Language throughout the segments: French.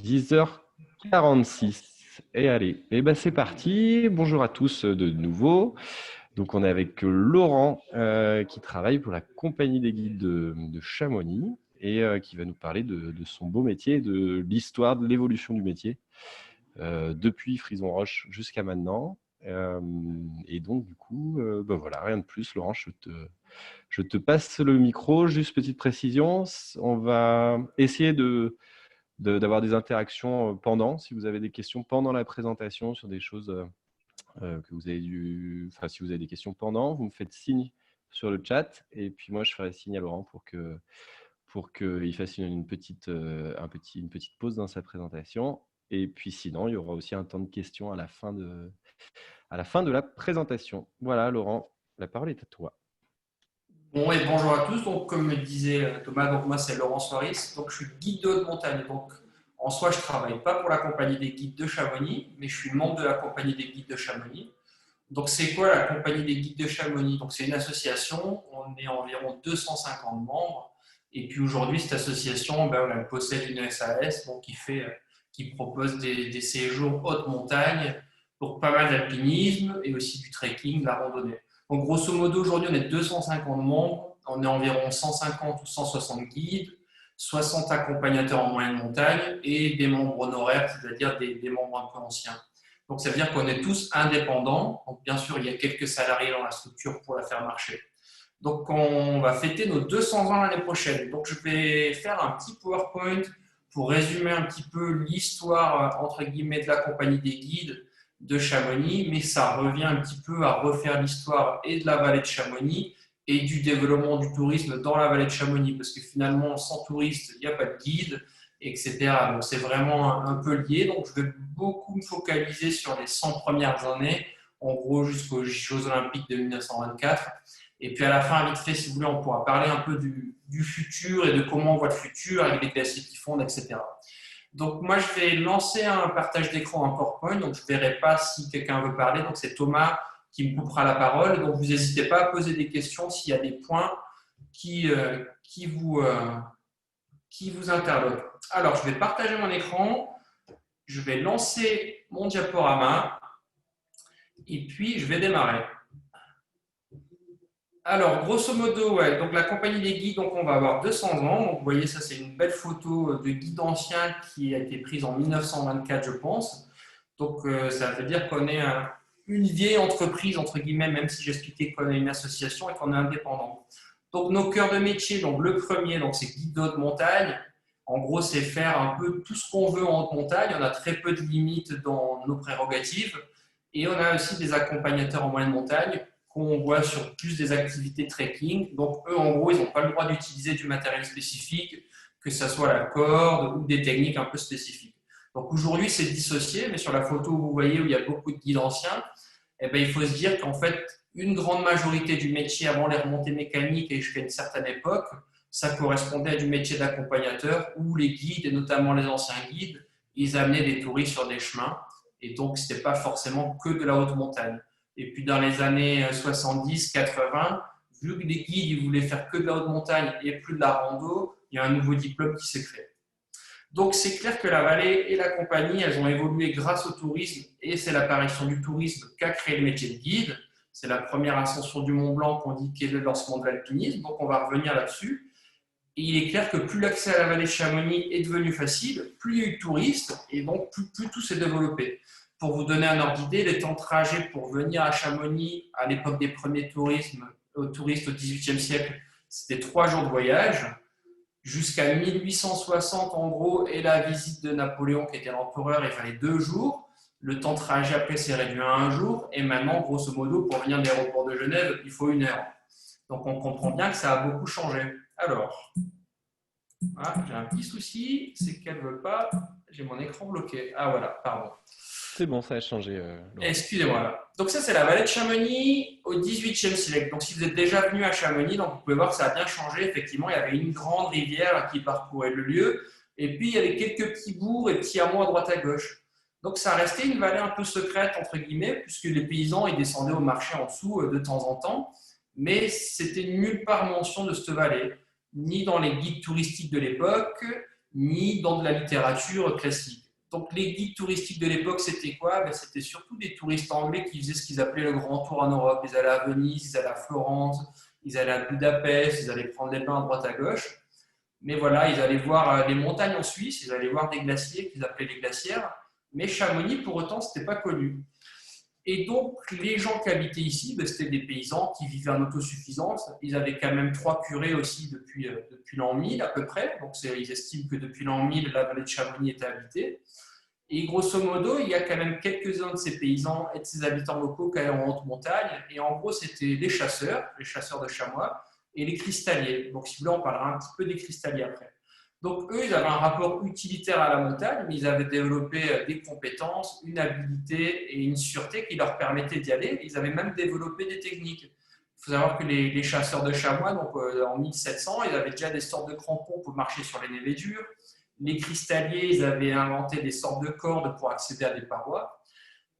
10h46. Et allez, et ben c'est parti. Bonjour à tous de nouveau. Donc on est avec Laurent qui travaille pour la compagnie des guides de Chamonix et qui va nous parler de son beau métier, de l'histoire, de l'évolution du métier depuis Frison Roche jusqu'à maintenant. Et donc du coup, ben voilà, rien de plus. Laurent, je te passe le micro. Juste petite précision, on va essayer d'avoir des interactions pendant, si vous avez des questions pendant la présentation sur des choses que vous avez dû, enfin si vous avez des questions pendant, vous me faites signe sur le chat et puis moi je ferai signe à Laurent pour qu'il fasse une petite pause dans sa présentation. Et puis sinon, il y aura aussi un temps de questions à la fin de la présentation. Voilà, Laurent, la parole est à toi. Bon, et bonjour à tous. Donc, comme me disait Thomas, donc moi c'est Laurent Soiris. Donc, je suis guide de haute montagne. Donc, en soi, je ne travaille pas pour la compagnie des guides de Chamonix, mais je suis membre de la compagnie des guides de Chamonix. Donc, c'est quoi la compagnie des guides de Chamonix? Donc, c'est une association. On est environ 250 membres. Et puis aujourd'hui, cette association, ben, elle possède une SAS donc, qui propose des séjours haute montagne pour pas mal d'alpinisme et aussi du trekking, de la randonnée. Donc, grosso modo, aujourd'hui, on est 250 membres, on est environ 150 ou 160 guides, 60 accompagnateurs en moyenne montagne et des membres honoraires, c'est-à-dire des membres un peu anciens. Donc, ça veut dire qu'on est tous indépendants. Donc, bien sûr, il y a quelques salariés dans la structure pour la faire marcher. Donc, on va fêter nos 200 ans l'année prochaine. Donc, je vais faire un petit PowerPoint pour résumer un petit peu l'histoire, entre guillemets, de la compagnie des guides de Chamonix, mais ça revient un petit peu à refaire l'histoire et de la vallée de Chamonix et du développement du tourisme dans la vallée de Chamonix, parce que finalement, sans touristes, il n'y a pas de guide, etc. Donc, c'est vraiment un peu lié. Donc, je vais beaucoup me focaliser sur les 100 premières années, en gros jusqu'aux Jeux Olympiques de 1924. Et puis à la fin, vite fait, si vous voulez, on pourra parler un peu du futur et de comment on voit le futur avec les glaciers qui fondent, etc. Donc moi, je vais lancer un partage d'écran en PowerPoint, donc je ne verrai pas si quelqu'un veut parler. Donc c'est Thomas qui me coupera la parole. Donc vous n'hésitez pas à poser des questions s'il y a des points qui, euh, qui, vous, euh, qui vous interloquent. Alors, je vais partager mon écran, je vais lancer mon diaporama et puis je vais démarrer. Alors, grosso modo, ouais, donc la compagnie des guides, donc on va avoir 200 ans. Donc, vous voyez, ça, c'est une belle photo de guide ancien qui a été prise en 1924, je pense. Donc, ça veut dire qu'on est une vieille entreprise, entre guillemets, même si j'expliquais qu'on est une association et qu'on est indépendant. Donc, nos cœurs de métier, donc le premier, donc c'est guide de haute montagne. En gros, c'est faire un peu tout ce qu'on veut en haute montagne. On a très peu de limites dans nos prérogatives. Et on a aussi des accompagnateurs en moyenne montagne qu'on voit sur plus des activités trekking. Donc, eux, en gros, ils n'ont pas le droit d'utiliser du matériel spécifique, que ce soit la corde ou des techniques un peu spécifiques. Donc, aujourd'hui, c'est dissocié, mais sur la photo, vous voyez, où il y a beaucoup de guides anciens, eh bien, il faut se dire qu'en fait, une grande majorité du métier avant les remontées mécaniques et jusqu'à une certaine époque, ça correspondait à du métier d'accompagnateur où les guides, et notamment les anciens guides, ils amenaient des touristes sur des chemins. Et donc, ce n'était pas forcément que de la haute montagne. Et puis dans les années 70-80, vu que les guides ils voulaient faire que de la haute montagne et plus de la rando, il y a un nouveau diplôme qui s'est créé. Donc c'est clair que la vallée et la compagnie, elles ont évolué grâce au tourisme et c'est l'apparition du tourisme qu'a créé le métier de guide. C'est la première ascension du Mont Blanc qu'on dit qu'est le lancement de l'alpinisme, donc on va revenir là-dessus. Et il est clair que plus l'accès à la vallée de Chamonix est devenu facile, plus il y a eu de touristes et donc plus tout s'est développé. Pour vous donner un ordre d'idée, les temps de trajet pour venir à Chamonix à l'époque des premiers touristes au XVIIIe siècle, c'était 3 jours de voyage. Jusqu'à 1860 en gros et la visite de Napoléon qui était l'empereur, il fallait 2 jours. Le temps de trajet après s'est réduit à 1 jour et maintenant, grosso modo, pour venir de l'aéroport de Genève, il faut 1 heure. Donc on comprend bien que ça a beaucoup changé. Alors, ah, j'ai un petit souci, c'est qu'elle ne veut pas. J'ai mon écran bloqué. Ah voilà, pardon. C'est bon, ça a changé, Laurent. Excusez-moi. Donc ça, c'est la vallée de Chamonix au XVIIIe siècle. Donc si vous êtes déjà venu à Chamonix, donc vous pouvez voir que ça a bien changé. Effectivement, il y avait une grande rivière qui parcourait le lieu. Et puis, il y avait quelques petits bourgs et petits hameaux à droite à gauche. Donc ça restait une vallée un peu secrète, entre guillemets, puisque les paysans ils descendaient au marché en dessous de temps en temps. Mais c'était nulle part mention de cette vallée, ni dans les guides touristiques de l'époque, ni dans de la littérature classique. Donc les guides touristiques de l'époque, c'était quoi? C'était surtout des touristes anglais qui faisaient ce qu'ils appelaient le grand tour en Europe. Ils allaient à Venise, ils allaient à Florence, ils allaient à Budapest, ils allaient prendre des bains à droite à gauche. Mais voilà, ils allaient voir les montagnes en Suisse, ils allaient voir des glaciers qu'ils appelaient les glacières. Mais Chamonix, pour autant, ce n'était pas connu. Et donc, les gens qui habitaient ici, c'était des paysans qui vivaient en autosuffisance. Ils avaient quand même 3 curés aussi depuis l'an 1000 à peu près. Donc, ils estiment que depuis l'an 1000, la vallée de Chamonix était habitée. Et grosso modo, il y a quand même quelques-uns de ces paysans et de ces habitants locaux qui allaient en haute montagne. Et en gros, c'était les chasseurs de chamois, et les cristalliers. Donc, si vous voulez, on parlera un petit peu des cristalliers après. Donc, eux, ils avaient un rapport utilitaire à la montagne, mais ils avaient développé des compétences, une habilité et une sûreté qui leur permettaient d'y aller. Ils avaient même développé des techniques. Il faut savoir que les chasseurs de chamois, donc, en 1700, ils avaient déjà des sortes de crampons pour marcher sur les névés durs. Les cristalliers, ils avaient inventé des sortes de cordes pour accéder à des parois.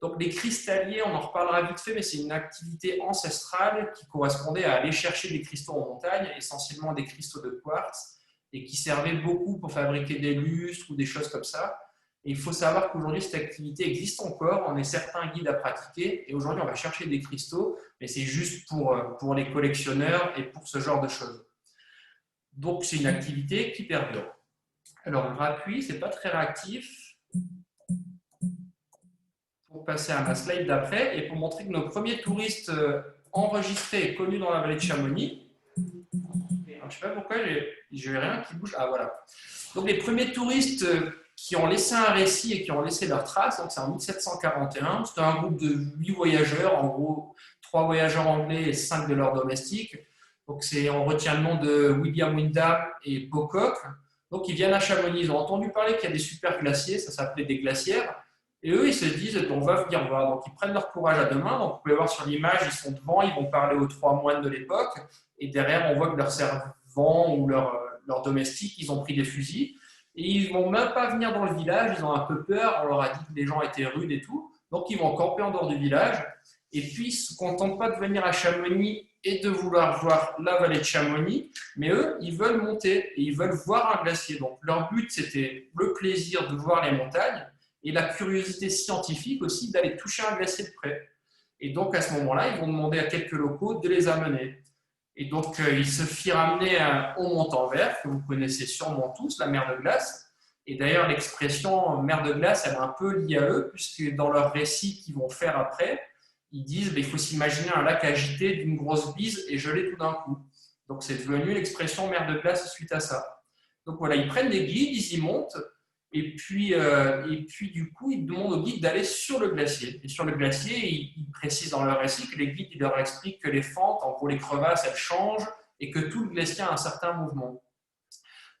Donc, les cristalliers, on en reparlera vite fait, mais c'est une activité ancestrale qui correspondait à aller chercher des cristaux en montagne, essentiellement des cristaux de quartz, et qui servait beaucoup pour fabriquer des lustres ou des choses comme ça. Et il faut savoir qu'aujourd'hui, cette activité existe encore. On est certains guides à pratiquer, et aujourd'hui, on va chercher des cristaux, mais c'est juste pour les collectionneurs et pour ce genre de choses. Donc, c'est une activité qui perdure. Alors, gratuit, ce n'est pas très réactif. Pour passer à ma slide d'après et pour montrer que nos premiers touristes enregistrés et connus dans la vallée de Chamonix. Alors, je ne sais pas pourquoi, je n'ai rien qui bouge. Ah, voilà. Donc, les premiers touristes qui ont laissé un récit et qui ont laissé leurs traces, donc c'est en 1741. C'était un groupe de 8 voyageurs, en gros 3 voyageurs anglais et 5 de leurs domestiques. Donc, on retient le nom de William Wyndham et Pocock. Donc, ils viennent à Chamonix. Ils ont entendu parler qu'il y a des super glaciers, ça s'appelait des glacières. Et eux, ils se disent, on va venir voir. Donc, ils prennent leur courage à deux mains. Donc, vous pouvez voir sur l'image, ils sont devant, ils vont parler aux 3 moines de l'époque. Et derrière, on voit que leurs servants ou leurs domestiques, ils ont pris des fusils. Et ils ne vont même pas venir dans le village. Ils ont un peu peur. On leur a dit que les gens étaient rudes et tout. Donc, ils vont camper en dehors du village. Et puis, ils ne se contentent pas de venir à Chamonix et de vouloir voir la vallée de Chamonix. Mais eux, ils veulent monter et ils veulent voir un glacier. Donc, leur but, c'était le plaisir de voir les montagnes et la curiosité scientifique aussi d'aller toucher un glacier de près. Et donc, à ce moment-là, ils vont demander à quelques locaux de les amener. Et donc, ils se firent amener au Montanvert, que vous connaissez sûrement tous, la mer de glace. Et d'ailleurs, l'expression mer de glace, elle est un peu liée à eux, puisque dans leur récit qu'ils vont faire après, ils disent il faut s'imaginer un lac agité d'une grosse bise et gelé tout d'un coup. Donc, c'est devenu l'expression mer de glace suite à ça. Donc, voilà, ils prennent des guides, ils y montent. Et puis, du coup, ils demandent aux guides d'aller sur le glacier. Et sur le glacier, ils précisent dans leur récit que les guides ils leur expliquent que les fentes, en gros les crevasses, elles changent et que tout le glacier a un certain mouvement.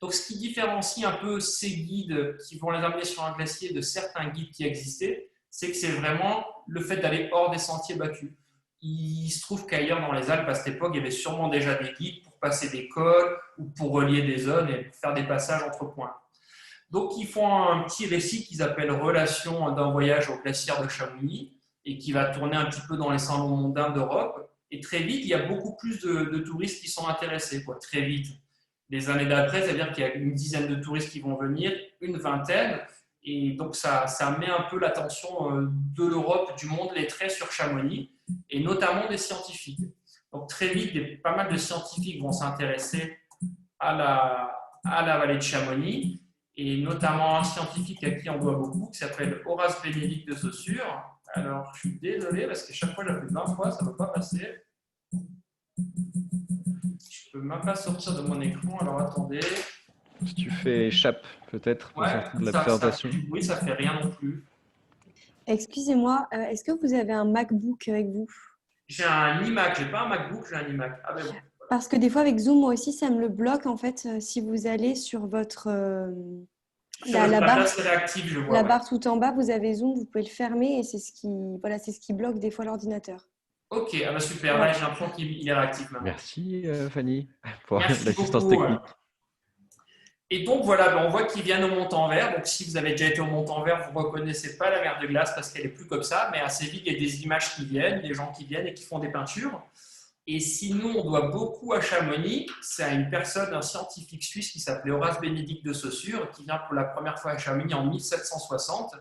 Donc, ce qui différencie un peu ces guides qui vont les amener sur un glacier de certains guides qui existaient, c'est que c'est vraiment le fait d'aller hors des sentiers battus. Il se trouve qu'ailleurs dans les Alpes, à cette époque, il y avait sûrement déjà des guides pour passer des cols ou pour relier des zones et pour faire des passages entre points. Donc, ils font un petit récit qu'ils appellent Relation d'un voyage au glaciaire de Chamonix et qui va tourner un petit peu dans les salons mondains d'Europe. Et très vite, il y a beaucoup plus de touristes qui sont intéressés, très vite. Les années d'après, c'est-à-dire qu'il y a une dizaine de touristes qui vont venir, une vingtaine. Et donc, ça met un peu l'attention de l'Europe, du monde lettré sur Chamonix, et notamment des scientifiques. Donc, très vite, pas mal de scientifiques vont s'intéresser à la vallée de Chamonix. Et notamment un scientifique à qui on doit beaucoup, qui s'appelle Horace Bénédicte de Saussure. Alors, je suis désolé, parce que chaque fois, j'appuie 20 fois, ça ne veut pas passer. Je ne peux même pas sortir de mon écran, alors attendez. Si tu fais échappe, peut-être, pour sortir de la présentation. Oui, ça ne fait rien non plus. Excusez-moi, est-ce que vous avez un MacBook avec vous? J'ai un iMac, je n'ai pas un MacBook, j'ai un iMac. Ah ben bon. Parce que des fois, avec Zoom, moi aussi, ça me le bloque. En fait, si vous allez sur votre… la barre tout en bas, vous avez Zoom, vous pouvez le fermer et c'est ce qui bloque des fois l'ordinateur. Ok, ah bah super, là j'ai l'impression qu'il est réactif maintenant. Merci Fanny pour l'assistance technique. Et donc voilà, on voit qu'ils viennent au Montanvert. Donc si vous avez déjà été au Montanvert, vous ne reconnaissez pas la mer de glace parce qu'elle n'est plus comme ça, mais assez vite il y a des images qui viennent, des gens qui viennent et qui font des peintures. Et si nous, on doit beaucoup à Chamonix, c'est à une personne, un scientifique suisse qui s'appelait Horace Bénédicte de Saussure, qui vient pour la première fois à Chamonix en 1760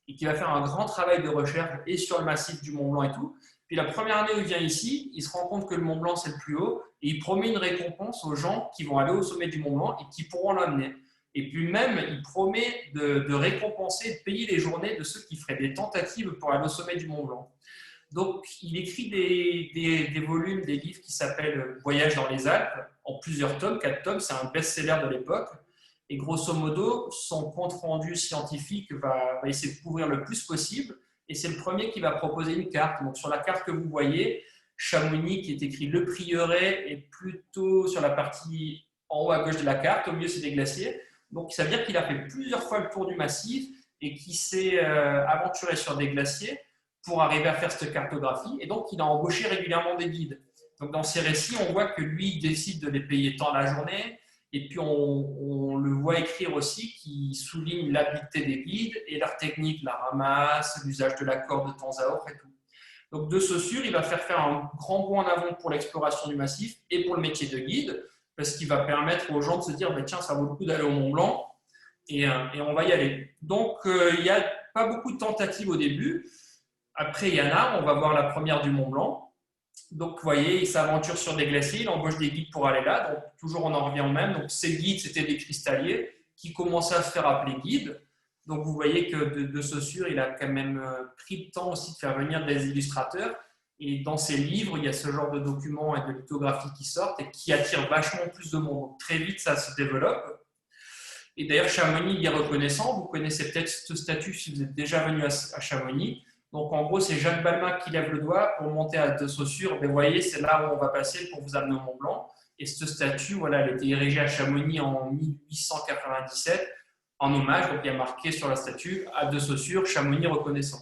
et qui va faire un grand travail de recherche et sur le massif du Mont Blanc et tout. Puis la première année où il vient ici, il se rend compte que le Mont Blanc, c'est le plus haut et il promet une récompense aux gens qui vont aller au sommet du Mont Blanc et qui pourront l'amener. Et puis même, il promet de récompenser, de payer les journées de ceux qui feraient des tentatives pour aller au sommet du Mont Blanc. Donc, il écrit des volumes, des livres qui s'appellent Voyage dans les Alpes, en plusieurs tomes, 4 tomes, c'est un best-seller de l'époque. Et grosso modo, son compte-rendu scientifique va essayer de couvrir le plus possible. Et c'est le premier qui va proposer une carte. Donc, sur la carte que vous voyez, Chamonix, qui est écrit Le Prieuré, est plutôt sur la partie en haut à gauche de la carte. Au milieu, c'est des glaciers. Donc, ça veut dire qu'il a fait plusieurs fois le tour du massif et qu'il s'est aventuré sur des glaciers pour arriver à faire cette cartographie. Et donc, il a embauché régulièrement des guides. Donc, dans ses récits, on voit que lui, il décide de les payer tant la journée. Et puis, on le voit écrire aussi qui souligne l'habileté des guides et leur technique, la ramasse, l'usage de la corde de temps à autre et tout. Donc, de Saussure, il va faire un grand bond en avant pour l'exploration du massif et pour le métier de guide, parce qu'il va permettre aux gens de se dire bah, tiens, ça vaut le coup d'aller au Mont Blanc et on va y aller. Donc, il n'y a pas beaucoup de tentatives au début. Après, il y en a, on va voir la première du Mont Blanc. Donc, vous voyez, il s'aventure sur des glaciers, il embauche des guides pour aller là. Donc, toujours, on en revient au même. Donc, ces guides, c'était des cristalliers qui commençaient à se faire appeler guides. Donc, vous voyez que de Saussure, il a quand même pris le temps aussi de faire venir des illustrateurs. Et dans ses livres, il y a ce genre de documents et de lithographies qui sortent et qui attirent vachement plus de monde. Donc, très vite, ça se développe. Et d'ailleurs, Chamonix y est reconnaissant. Vous connaissez peut-être ce statut si vous êtes déjà venu à Chamonix. Donc, en gros, c'est Jacques Balmat qui lève le doigt pour monter à de Saussure. Mais vous voyez, c'est là où on va passer pour vous amener au Mont Blanc. Et cette statue, voilà, elle a été érigée à Chamonix en 1897 en hommage. Donc, il y a marqué sur la statue à de Saussure, Chamonix reconnaissant.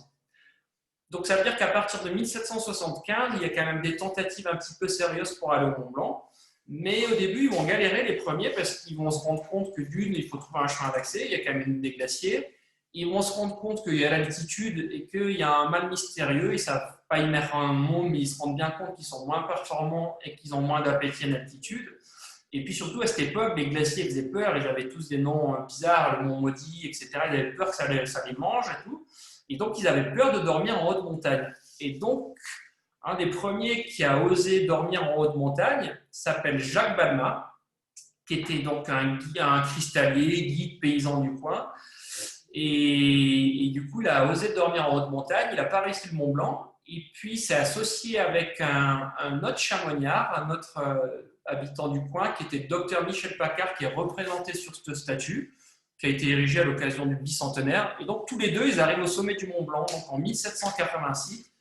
Donc, ça veut dire qu'à partir de 1775, il y a quand même des tentatives un petit peu sérieuses pour aller au Mont Blanc. Mais au début, ils vont galérer les premiers parce qu'ils vont se rendre compte que d'une, il faut trouver un chemin d'accès. Il y a quand même des glaciers. Ils vont se rendre compte qu'il y a l'altitude et qu'il y a un mal mystérieux. Ils ne savent pas y mettre un mot, mais ils se rendent bien compte qu'ils sont moins performants et qu'ils ont moins d'appétit en altitude. Et puis surtout, à cette époque, les glaciers faisaient peur. Ils avaient tous des noms bizarres, le mont maudit, etc. Ils avaient peur que ça les mange et tout. Et donc, ils avaient peur de dormir en haute montagne. Et donc, un des premiers qui a osé dormir en haute montagne s'appelle Jacques Balmat, qui était donc un cristallier, guide paysan du coin. Et du coup, il a osé dormir en haute montagne, il n'a pas réussi le Mont Blanc, et puis s'est associé avec un autre chamonniard, un autre habitant du coin, qui était Dr Michel Paccard, qui est représenté sur cette statue, qui a été érigée à l'occasion du bicentenaire. Et donc, tous les deux, ils arrivent au sommet du Mont Blanc, donc en 1786,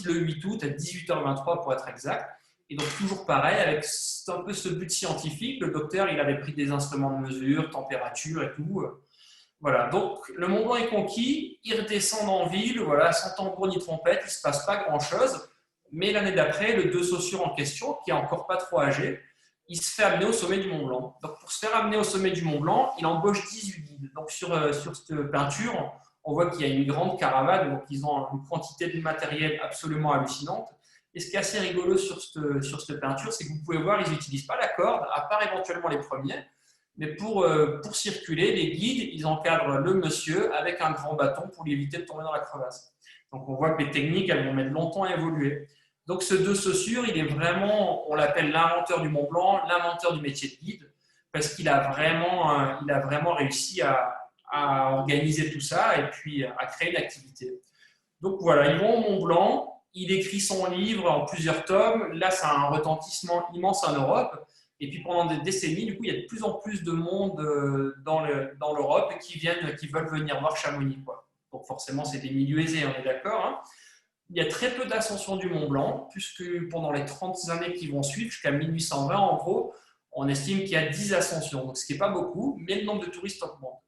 le 8 août, à 18h23 pour être exact. Et donc, toujours pareil, avec un peu ce but scientifique, le docteur, il avait pris des instruments de mesure, température et tout. Voilà, donc le Mont Blanc est conquis, ils redescendent en ville, voilà, sans tambour ni trompette, il ne se passe pas grand-chose. Mais l'année d'après, le de Saussure en question, qui est encore pas trop âgé, il se fait amener au sommet du Mont Blanc. Donc pour se faire amener au sommet du Mont Blanc, il embauche 18 guides. Donc sur cette peinture, on voit qu'il y a une grande caravane, donc ils ont une quantité de matériel absolument hallucinante. Et ce qui est assez rigolo sur cette peinture, c'est que vous pouvez voir, ils n'utilisent pas la corde, à part éventuellement les premiers. Mais pour circuler, les guides, ils encadrent le monsieur avec un grand bâton pour lui éviter de tomber dans la crevasse. Donc, on voit que les techniques, elles vont mettre longtemps à évoluer. Donc, ce de Saussure, il est vraiment, on l'appelle l'inventeur du Mont Blanc, l'inventeur du métier de guide, parce qu'il a vraiment réussi à organiser tout ça et puis à créer l'activité. Donc, voilà, ils vont au Mont Blanc, il écrit son livre en plusieurs tomes. Là, ça a un retentissement immense en Europe. Et puis pendant des décennies, du coup, il y a de plus en plus de monde dans l'Europe qui veulent venir voir Chamonix, quoi. Donc forcément, c'est des milieux aisés, on est d'accord. Hein. Il y a très peu d'ascension du Mont Blanc, puisque pendant les 30 années qui vont suivre, jusqu'à 1820 en gros, on estime qu'il y a 10 ascensions, donc ce qui n'est pas beaucoup, mais le nombre de touristes augmente.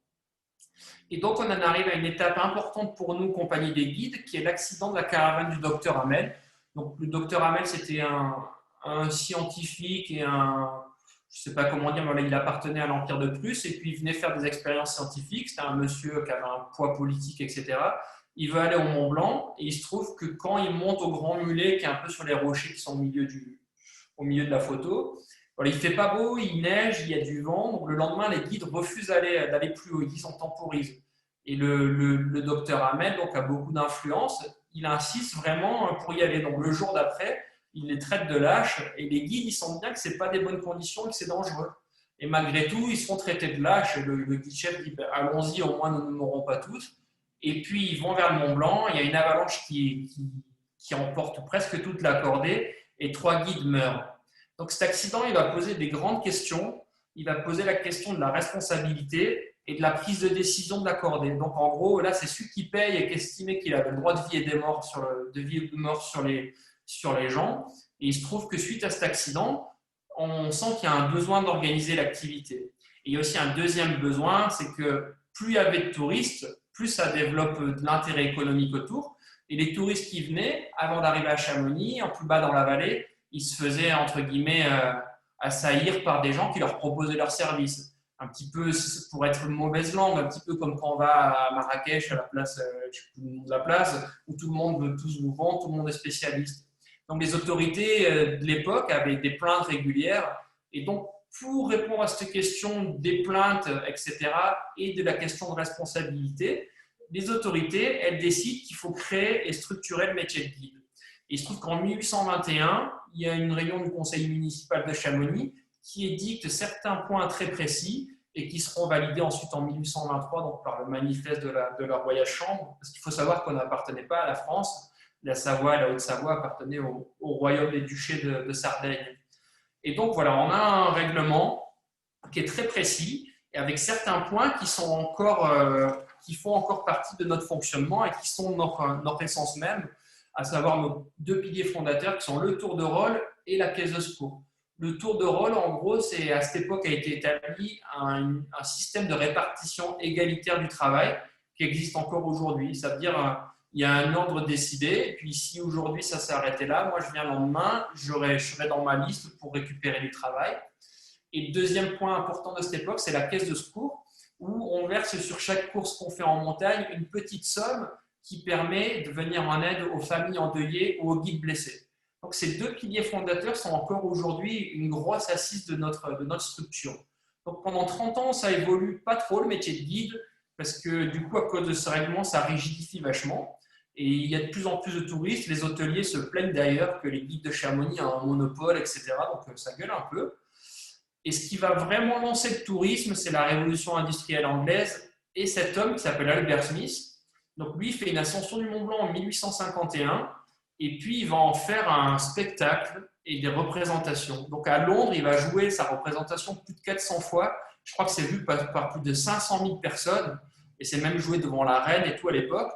Et donc on en arrive à une étape importante pour nous, compagnie des guides, qui est l'accident de la caravane du docteur Hamel. Donc le docteur Hamel, c'était un scientifique et je ne sais pas comment dire, mais il appartenait à l'Empire de Prusse et puis il venait faire des expériences scientifiques. C'était un monsieur qui avait un poids politique, etc. il veut aller au Mont Blanc et il se trouve que quand il monte au Grand Mulet, qui est un peu sur les rochers qui sont au milieu de la photo, voilà, il ne fait pas beau, il neige, il y a du vent. Donc le lendemain, les guides refusent d'aller plus haut, ils disent on temporise. Et le docteur Ahmed donc, a beaucoup d'influence, il insiste vraiment pour y aller. Donc le jour d'après, il les traite de lâches et les guides ils sentent bien que ce n'est pas des bonnes conditions et que c'est dangereux. Et malgré tout, ils seront traités de lâches. Et le guide chef dit allons-y, au moins nous ne mourrons pas tous. Et puis ils vont vers le Mont Blanc, il y a une avalanche qui emporte presque toute la cordée et 3 guides meurent. Donc cet accident, il va poser des grandes questions. Il va poser la question de la responsabilité et de la prise de décision de la cordée. Donc en gros, là, c'est celui qui paye et qui estimait qu'il avait le droit de vie et de mort sur les gens. Et il se trouve que suite à cet accident, on sent qu'il y a un besoin d'organiser l'activité. Et il y a aussi un deuxième besoin, c'est que plus il y avait de touristes, plus ça développe de l'intérêt économique autour. Et les touristes qui venaient, avant d'arriver à Chamonix, en plus bas dans la vallée, ils se faisaient, entre guillemets, assaillir par des gens qui leur proposaient leurs services. Un petit peu, pour être une mauvaise langue, un petit peu comme quand on va à Marrakech, à la place, de la place, où tout le monde veut tous vous vendre, tout le monde est spécialiste. Donc les autorités de l'époque avaient des plaintes régulières. Et donc, pour répondre à cette question des plaintes, etc., et de la question de responsabilité, les autorités, elles décident qu'il faut créer et structurer le métier de guide. Et il se trouve qu'en 1821, il y a une réunion du conseil municipal de Chamonix qui édicte certains points très précis et qui seront validés ensuite en 1823 donc par le manifeste de leur voyage chambre. Parce qu'il faut savoir qu'on n'appartenait pas à la France. La Savoie et la Haute-Savoie appartenaient au royaume des duchés de Sardaigne. Et donc voilà, on a un règlement qui est très précis et avec certains points qui font encore partie de notre fonctionnement et qui sont notre essence même, à savoir nos 2 piliers fondateurs qui sont le tour de rôle et la caisse de secours. Le tour de rôle, en gros, c'est à cette époque a été établi un système de répartition égalitaire du travail qui existe encore aujourd'hui. Ça veut dire il y a un ordre décidé, et puis si aujourd'hui ça s'est arrêté là, moi je viens le lendemain, je serai dans ma liste pour récupérer du travail. Et le deuxième point important de cette époque, c'est la caisse de secours, où on verse sur chaque course qu'on fait en montagne une petite somme qui permet de venir en aide aux familles endeuillées ou aux guides blessés. Donc ces 2 piliers fondateurs sont encore aujourd'hui une grosse assise de notre structure. Donc pendant 30 ans, ça évolue pas trop le métier de guide, parce que du coup, à cause de ce règlement, ça rigidifie vachement. Et il y a de plus en plus de touristes. Les hôteliers se plaignent d'ailleurs que les guides de Chamonix ont un monopole, etc. Donc ça gueule un peu. Et ce qui va vraiment lancer le tourisme, c'est la révolution industrielle anglaise et cet homme qui s'appelle Albert Smith. Donc lui, il fait une ascension du Mont Blanc en 1851 et puis il va en faire un spectacle et des représentations. Donc à Londres, il va jouer sa représentation plus de 400 fois. Je crois que c'est vu par plus de 500 000 personnes et c'est même joué devant la reine et tout à l'époque.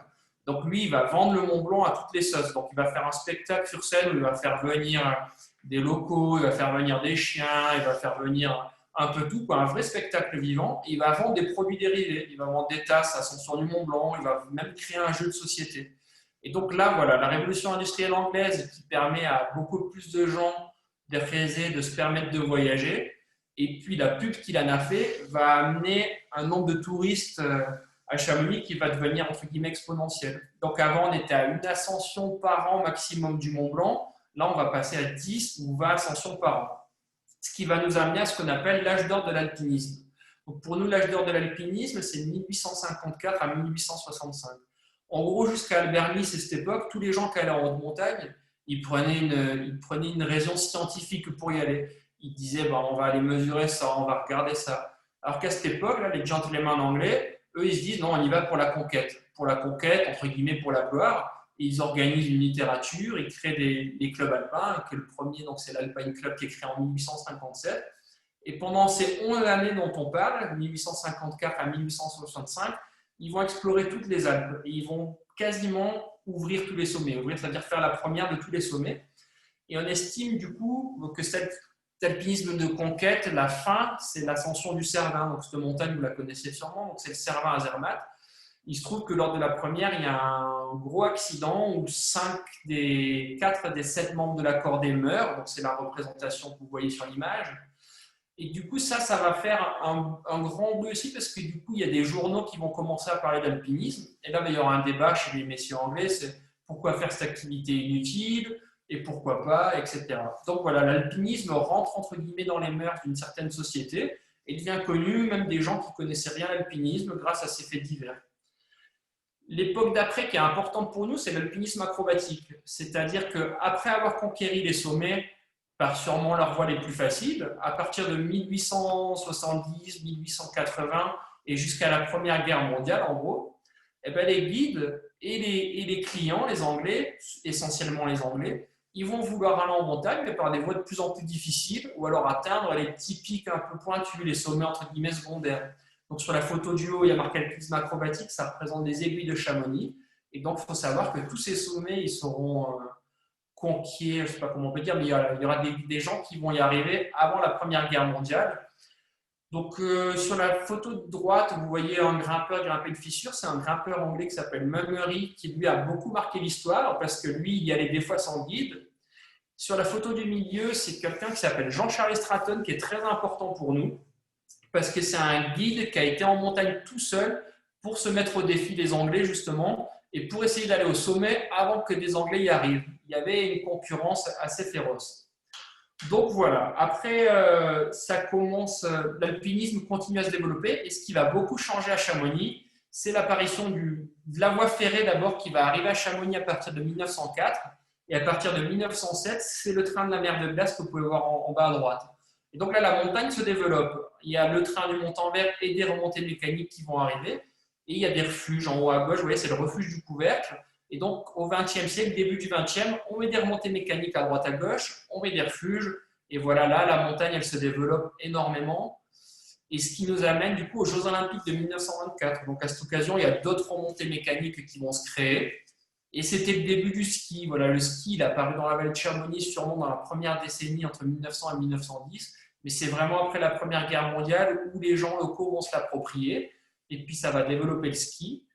Donc lui, il va vendre le Mont Blanc à toutes les sauces. Donc il va faire un spectacle sur scène où il va faire venir des locaux, il va faire venir des chiens, il va faire venir un peu tout, un vrai spectacle vivant. Et il va vendre des produits dérivés. Il va vendre des tasses, Ascension du Mont Blanc, il va même créer un jeu de société. Et donc là, voilà, la révolution industrielle anglaise qui permet à beaucoup plus de gens de se permettre de voyager. Et puis la pub qu'il en a fait va amener un nombre de touristes à Chamonix qui va devenir entre guillemets exponentiel. Donc avant, on était à une ascension par an maximum du Mont Blanc. Là, on va passer à 10 ou 20 ascensions par an. Ce qui va nous amener à ce qu'on appelle l'âge d'or de l'alpinisme. Donc pour nous, l'âge d'or de l'alpinisme, c'est 1854 à 1865. En gros, jusqu'à Albert Smith, à cette époque, tous les gens qui allaient en haute montagne, ils prenaient une raison scientifique pour y aller. Ils disaient, on va aller mesurer ça, on va regarder ça. Alors qu'à cette époque, là, les gentlemen anglais, eux, ils se disent, non, on y va pour la conquête. Pour la conquête, entre guillemets, pour la gloire. Et ils organisent une littérature, ils créent des clubs alpins, et que le premier, donc, c'est l'Alpine Club qui est créé en 1857. Et pendant ces 11 années dont on parle, 1854 à 1865, ils vont explorer toutes les Alpes et ils vont quasiment ouvrir tous les sommets, c'est-à-dire faire la première de tous les sommets. Et on estime du coup que cet alpinisme de conquête, la fin, c'est l'ascension du Cervin. Donc cette montagne, vous la connaissez sûrement, donc c'est le Cervin à Zermatt. Il se trouve que lors de la première, il y a un gros accident où 4 des 7 membres de la cordée meurent. Donc c'est la représentation que vous voyez sur l'image. Et du coup, ça va faire un grand bruit aussi parce que du coup, il y a des journaux qui vont commencer à parler d'alpinisme. Et là, il y aura un débat chez les messieurs anglais, c'est pourquoi faire cette activité inutile et pourquoi pas, etc. Donc voilà, l'alpinisme rentre entre guillemets dans les mœurs d'une certaine société et devient connu même des gens qui connaissaient rien l'alpinisme grâce à ces faits divers. L'époque d'après qui est importante pour nous, c'est l'alpinisme acrobatique. C'est-à-dire qu'après avoir conquéri les sommets, par sûrement leurs voies les plus faciles, à partir de 1870, 1880 et jusqu'à la Première Guerre mondiale, en gros, eh ben les guides et les clients, les Anglais, essentiellement les Anglais, ils vont vouloir aller en montagne, mais par des voies de plus en plus difficiles, ou alors atteindre les typiques un peu pointus, les sommets entre guillemets secondaires. Donc sur la photo du haut, il y a marqué alpinisme acrobatique, ça représente des aiguilles de Chamonix. Et donc il faut savoir que tous ces sommets, ils seront conquiers, je ne sais pas comment on peut dire, mais il y aura des gens qui vont y arriver avant la Première Guerre mondiale. Donc sur la photo de droite, vous voyez un grimpeur grimper une fissure. C'est un grimpeur anglais qui s'appelle Mummery, qui lui a beaucoup marqué l'histoire parce que lui, il y allait des fois sans guide. Sur la photo du milieu, c'est quelqu'un qui s'appelle Jean-Charles Stratton, qui est très important pour nous parce que c'est un guide qui a été en montagne tout seul pour se mettre au défi des Anglais justement et pour essayer d'aller au sommet avant que des Anglais y arrivent. Il y avait une concurrence assez féroce. Donc voilà, après ça commence, l'alpinisme continue à se développer et ce qui va beaucoup changer à Chamonix, c'est l'apparition de la voie ferrée d'abord qui va arriver à Chamonix à partir de 1904 et à partir de 1907, c'est le train de la mer de glace que vous pouvez voir en bas à droite. Et donc là, la montagne se développe. Il y a le train du Montanvert et des remontées mécaniques qui vont arriver. Et il y a des refuges en haut à gauche. Vous voyez, c'est le refuge du couvercle. Et donc, au XXe siècle, début du XXe, on met des remontées mécaniques à droite à gauche, on met des refuges. Et voilà, là, la montagne, elle se développe énormément. Et ce qui nous amène du coup aux Jeux Olympiques de 1924. Donc à cette occasion, il y a d'autres remontées mécaniques qui vont se créer. Et c'était le début du ski. Voilà, le ski, il a apparu dans la vallée de Chamonix sûrement dans la première décennie entre 1900 et 1910. Mais c'est vraiment après la Première Guerre mondiale où les gens locaux vont se l'approprier. Et puis ça va développer le ski.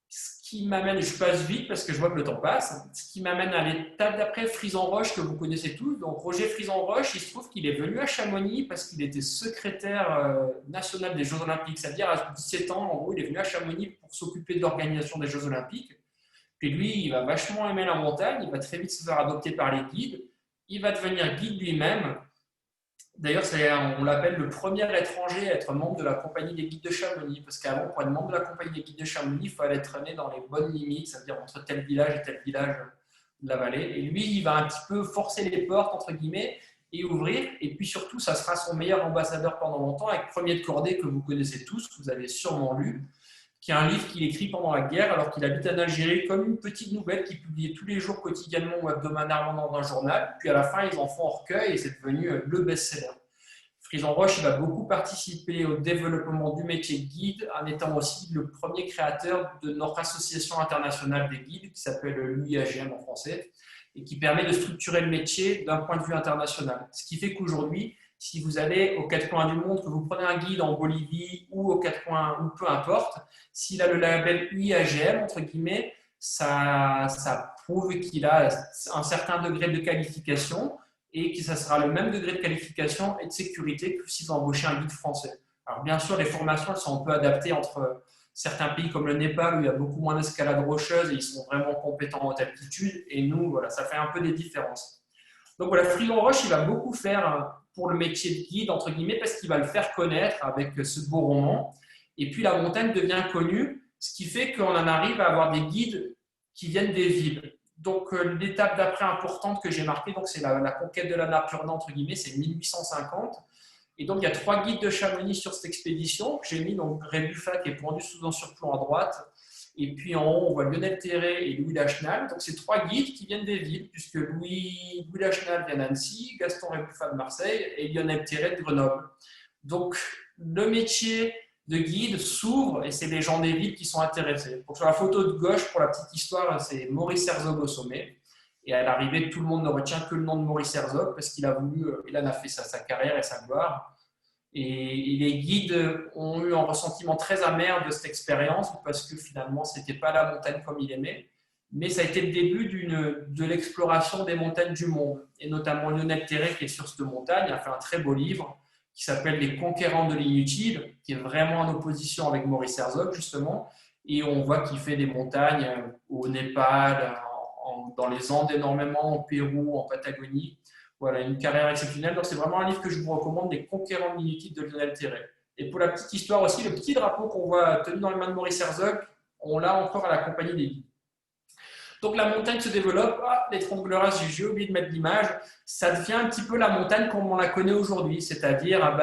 Ce qui m'amène, je passe vite parce que je vois que le temps passe, ce qui m'amène à l'étape d'après, Frison-Roche, que vous connaissez tous. Donc Roger Frison-Roche, il se trouve qu'il est venu à Chamonix parce qu'il était secrétaire national des Jeux Olympiques. C'est-à-dire à 17 ans, en gros, il est venu à Chamonix pour s'occuper de l'organisation des Jeux Olympiques. Puis lui, il va vachement aimer la montagne, il va très vite se faire adopter par les guides. Il va devenir guide lui-même. D'ailleurs, on l'appelle le premier étranger à être membre de la compagnie des guides de Chamonix, parce qu'avant, pour être membre de la compagnie des guides de Chamonix, il fallait être né dans les bonnes limites, c'est-à-dire entre tel village et tel village de la vallée. Et lui, il va un petit peu forcer les portes, entre guillemets, et ouvrir. Et puis surtout, ça sera son meilleur ambassadeur pendant longtemps, avec Premier de Cordée, que vous connaissez tous, que vous avez sûrement lu, qui est un livre qu'il écrit pendant la guerre, alors qu'il habite en Algérie, comme une petite nouvelle qu'il publiait tous les jours, quotidiennement ou hebdomadairement dans un journal. Puis à la fin, ils en font un recueil et c'est devenu le best-seller. Frison-Roche va beaucoup participer au développement du métier de guide, en étant aussi le premier créateur de notre association internationale des guides, qui s'appelle l'UIAGM en français, et qui permet de structurer le métier d'un point de vue international. Ce qui fait qu'aujourd'hui, si vous allez aux quatre coins du monde, que vous prenez un guide en Bolivie ou aux quatre coins, ou peu importe, s'il a le label UIAGM, entre guillemets, ça prouve qu'il a un certain degré de qualification et que ça sera le même degré de qualification et de sécurité que si vous embauchez un guide français. Alors bien sûr, les formations elles sont un peu adaptées entre certains pays comme le Népal où il y a beaucoup moins d'escalade rocheuse et ils sont vraiment compétents en haute altitude, et nous, voilà, ça fait un peu des différences. Donc voilà, Frison-Roche, il va beaucoup faire pour le métier de guide, entre guillemets, parce qu'il va le faire connaître avec ce beau roman. Et puis la montagne devient connue, ce qui fait qu'on en arrive à avoir des guides qui viennent des villes. Donc l'étape d'après importante que j'ai marquée, c'est la conquête de la Napurna, entre guillemets, c'est 1850. Et donc il y a 3 guides de Chamonix sur cette expédition. J'ai mis donc Rébuffat qui est pendu sous un surplomb à droite. Et puis en haut, on voit Lionel Terré et Louis Lachenal. Donc c'est 3 guides qui viennent des villes, puisque Louis Lachenal vient d'Annecy, Gaston Rébuffat de Marseille et Lionel Terré de Grenoble. Donc le métier de guide s'ouvre et c'est les gens des villes qui sont intéressés. Donc sur la photo de gauche, pour la petite histoire, c'est Maurice Herzog au sommet. Et à l'arrivée, tout le monde ne retient que le nom de Maurice Herzog parce qu'il a voulu, il en a fait sa carrière et sa gloire. Et les guides ont eu un ressentiment très amer de cette expérience parce que finalement, ce n'était pas la montagne comme il aimait. Mais ça a été le début de l'exploration des montagnes du monde. Et notamment Lionel Terré, qui est sur cette montagne, a fait un très beau livre qui s'appelle Les Conquérants de l'inutile, qui est vraiment en opposition avec Maurice Herzog, justement. Et on voit qu'il fait des montagnes au Népal, dans les Andes énormément, au Pérou, en Patagonie. Voilà, une carrière exceptionnelle. Donc, c'est vraiment un livre que je vous recommande, Les Conquérants de l'inutile de Lionel Terray. Et pour la petite histoire aussi, le petit drapeau qu'on voit tenu dans les mains de Maurice Herzog, on l'a encore à la compagnie des guides. Donc la montagne se développe, les 30 Glorieuses, j'ai oublié de mettre l'image, ça devient un petit peu la montagne comme on la connaît aujourd'hui, c'est-à-dire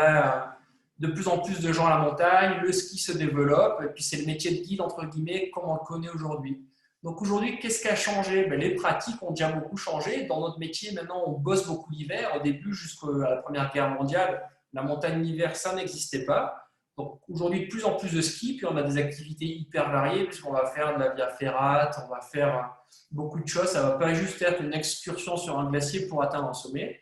de plus en plus de gens à la montagne, le ski se développe, et puis c'est le métier de guide, entre guillemets, comme on le connaît aujourd'hui. Donc aujourd'hui, qu'est-ce qui a changé? Les pratiques ont déjà beaucoup changé. Dans notre métier, maintenant, on bosse beaucoup l'hiver. Au début, jusqu'à la Première Guerre mondiale, la montagne l'hiver, ça n'existait pas. Donc aujourd'hui, de plus en plus de ski, puis on a des activités hyper variées, puisqu'on va faire de la via ferrate, on va faire beaucoup de choses. Ça ne va pas juste être une excursion sur un glacier pour atteindre un sommet.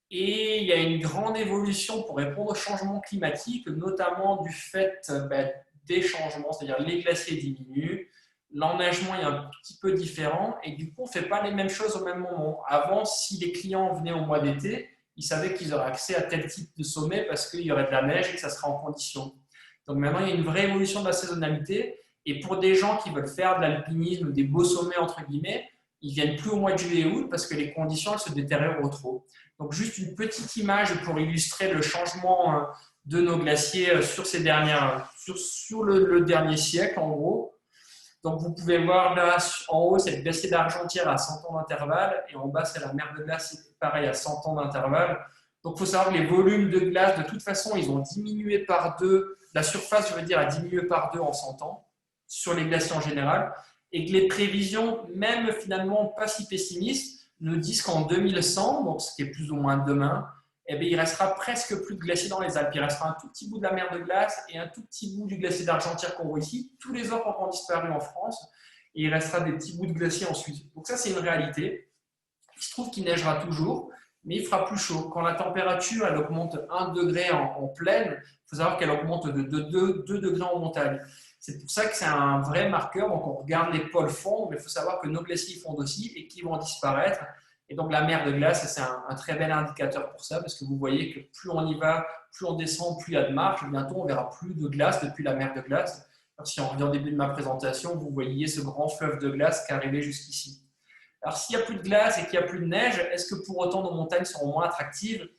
Et il y a une grande évolution pour répondre aux changements climatiques, notamment du fait des changements, c'est-à-dire les glaciers diminuent, l'enneigement est un petit peu différent, et du coup, on ne fait pas les mêmes choses au même moment. Avant, si les clients venaient au mois d'été, ils savaient qu'ils auraient accès à tel type de sommet parce qu'il y aurait de la neige et que ça serait en condition. Donc maintenant, il y a une vraie évolution de la saisonnalité. Et pour des gens qui veulent faire de l'alpinisme, des beaux sommets, entre guillemets, ils ne viennent plus au mois de juillet et août parce que les conditions elles se détériorent trop. Donc juste une petite image pour illustrer le changement de nos glaciers sur le dernier siècle, en gros. Donc, vous pouvez voir là, en haut, c'est le glacier d'Argentière à 100 ans d'intervalle, et en bas, c'est la mer de glace, pareil, à 100 ans d'intervalle. Donc, il faut savoir que les volumes de glace, de toute façon, ils ont diminué par 2. La surface, je veux dire, a diminué par 2 en 100 ans, sur les glaciers en général, et que les prévisions, même finalement pas si pessimistes, nous disent qu'en 2100, donc ce qui est plus ou moins demain, il restera presque plus de glaciers dans les Alpes. Il restera un tout petit bout de la mer de glace et un tout petit bout du glacier d'Argentière qu'on voit ici. Tous les autres auront disparu en France et il restera des petits bouts de glaciers en Suisse. Donc ça, c'est une réalité. Il se trouve qu'il neigera toujours, mais il fera plus chaud. Quand la température elle augmente 1 degré en plaine, il faut savoir qu'elle augmente de 2 degrés en montagne. C'est pour ça que c'est un vrai marqueur. Donc on regarde les pôles fondre, mais il faut savoir que nos glaciers fondent aussi et qu'ils vont disparaître. Et donc, la mer de glace, c'est un très bel indicateur pour ça, parce que vous voyez que plus on y va, plus on descend, plus il y a de marche. Bientôt, on verra plus de glace depuis la mer de glace. Alors, si on revient au début de ma présentation, vous voyez ce grand fleuve de glace qui est arrivé jusqu'ici. Alors, s'il n'y a plus de glace et qu'il n'y a plus de neige, est-ce que pour autant nos montagnes seront moins attractives?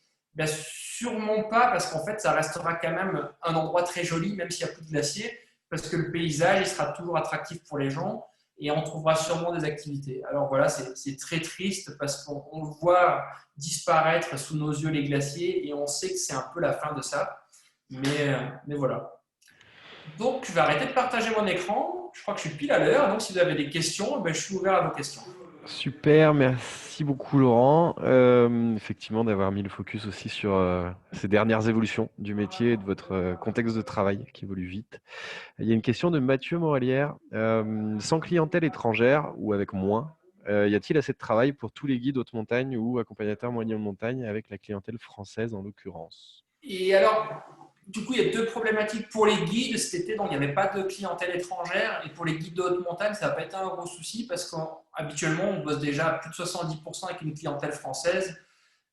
Sûrement pas, parce qu'en fait, ça restera quand même un endroit très joli, même s'il n'y a plus de glacier, parce que le paysage il sera toujours attractif pour les gens. Et on trouvera sûrement des activités. Alors voilà, c'est très triste parce qu'on voit disparaître sous nos yeux les glaciers et on sait que c'est un peu la fin de ça. Mais voilà. Donc, je vais arrêter de partager mon écran. Je crois que je suis pile à l'heure. Donc, si vous avez des questions, je suis ouvert à vos questions. Super, merci beaucoup Laurent. Effectivement, d'avoir mis le focus aussi sur ces dernières évolutions du métier et de votre contexte de travail qui évolue vite. Il y a une question de Mathieu Morelière. Sans clientèle étrangère ou avec moins, y a-t-il assez de travail pour tous les guides haute montagne ou accompagnateurs moyenne montagne avec la clientèle française en l'occurrence? Et alors, du coup, il y a 2 problématiques pour les guides cet été, donc il n'y avait pas de clientèle étrangère. Et pour les guides de haute montagne, ça n'a pas été un gros souci parce qu'habituellement, on bosse déjà à plus de 70% avec une clientèle française.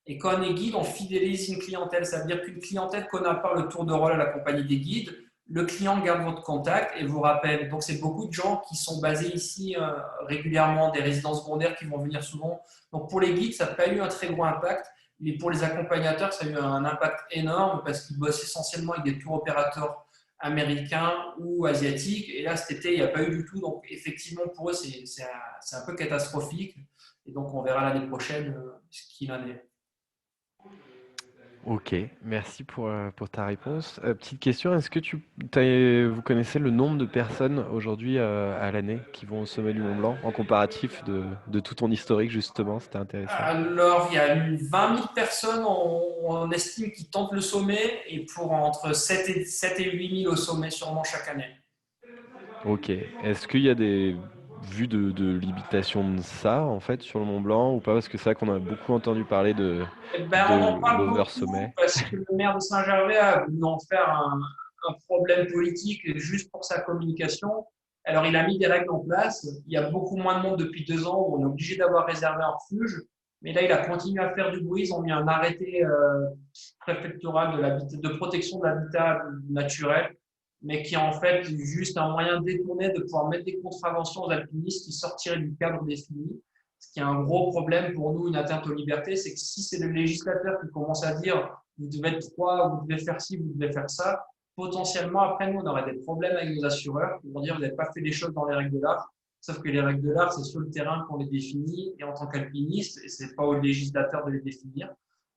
Et quand on est guide, on fidélise une clientèle. Ça veut dire qu'une clientèle qu'on n'a pas le tour de rôle à la compagnie des guides, le client garde votre contact et vous rappelle. Donc, c'est beaucoup de gens qui sont basés ici régulièrement, des résidents secondaires qui vont venir souvent. Donc, pour les guides, ça n'a pas eu un très gros impact. Mais pour les accompagnateurs, ça a eu un impact énorme parce qu'ils bossent essentiellement avec des tours opérateurs américains ou asiatiques. Et là, cet été, il n'y a pas eu du tout. Donc, effectivement, pour eux, c'est un peu catastrophique. Et donc, on verra l'année prochaine ce qu'il en est. Ok, merci pour ta réponse. Petite question, est-ce que vous connaissez le nombre de personnes aujourd'hui à l'année qui vont au sommet du Mont Blanc en comparatif de tout ton historique justement? C'était intéressant. Alors, il y a 20 000 personnes, on estime, qui tentent le sommet et pour entre 7 et 8 000 au sommet sûrement chaque année. Ok, est-ce qu'il y a des vues de limitation de ça en fait sur le Mont Blanc ou pas? Parce que c'est vrai qu'on a beaucoup entendu parler de on en parle l'over-sommet. beaucoup parce que le maire de Saint-Gervais a voulu en faire un problème politique juste pour sa communication. Alors, il a mis des règles en place. Il y a beaucoup moins de monde depuis 2 ans où on est obligé d'avoir réservé un refuge. Mais là, il a continué à faire du bruit. Ils ont mis un arrêté préfectoral de protection de l'habitat naturel, mais qui est en fait juste un moyen détourné de pouvoir mettre des contraventions aux alpinistes qui sortiraient du cadre défini. Ce qui est un gros problème pour nous, une atteinte aux libertés, c'est que si c'est le législateur qui commence à dire vous devez être 3, vous devez faire ci, vous devez faire ça, potentiellement après nous on aurait des problèmes avec nos assureurs qui vont dire vous n'avez pas fait les choses dans les règles de l'art. Sauf que les règles de l'art, c'est sur le terrain qu'on les définit et en tant qu'alpiniste, et c'est pas au législateur de les définir.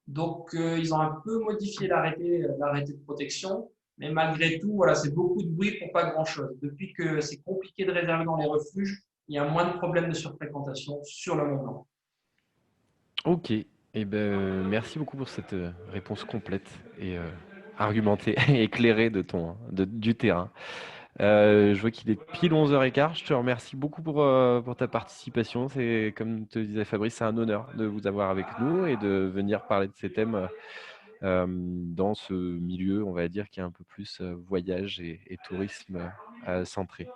Donc, ils ont un peu modifié l'arrêté de protection, mais malgré tout, voilà, c'est beaucoup de bruit pour pas grand-chose. Depuis que c'est compliqué de réserver dans les refuges, il y a moins de problèmes de surfréquentation sur le Mont Blanc. Ok, eh ben, merci beaucoup pour cette réponse complète et argumentée et éclairée du terrain. Je vois qu'il est pile 11h15. Je te remercie beaucoup pour ta participation. C'est, comme te disait Fabrice, c'est un honneur de vous avoir avec nous et de venir parler de ces thèmes dans ce milieu, on va dire, qui est un peu plus voyage et tourisme centré.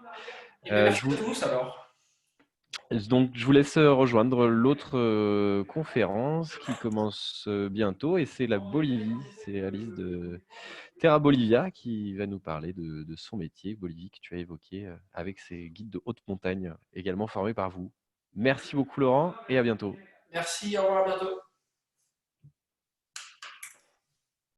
Et bien, merci Je vous... à tous alors. Donc, je vous laisse rejoindre l'autre conférence qui commence bientôt et c'est la Bolivie. C'est Alice de Terra Bolivia qui va nous parler de son métier, Bolivie, que tu as évoqué avec ses guides de haute montagne également formés par vous. Merci beaucoup Laurent et à bientôt. Merci, au revoir, à bientôt.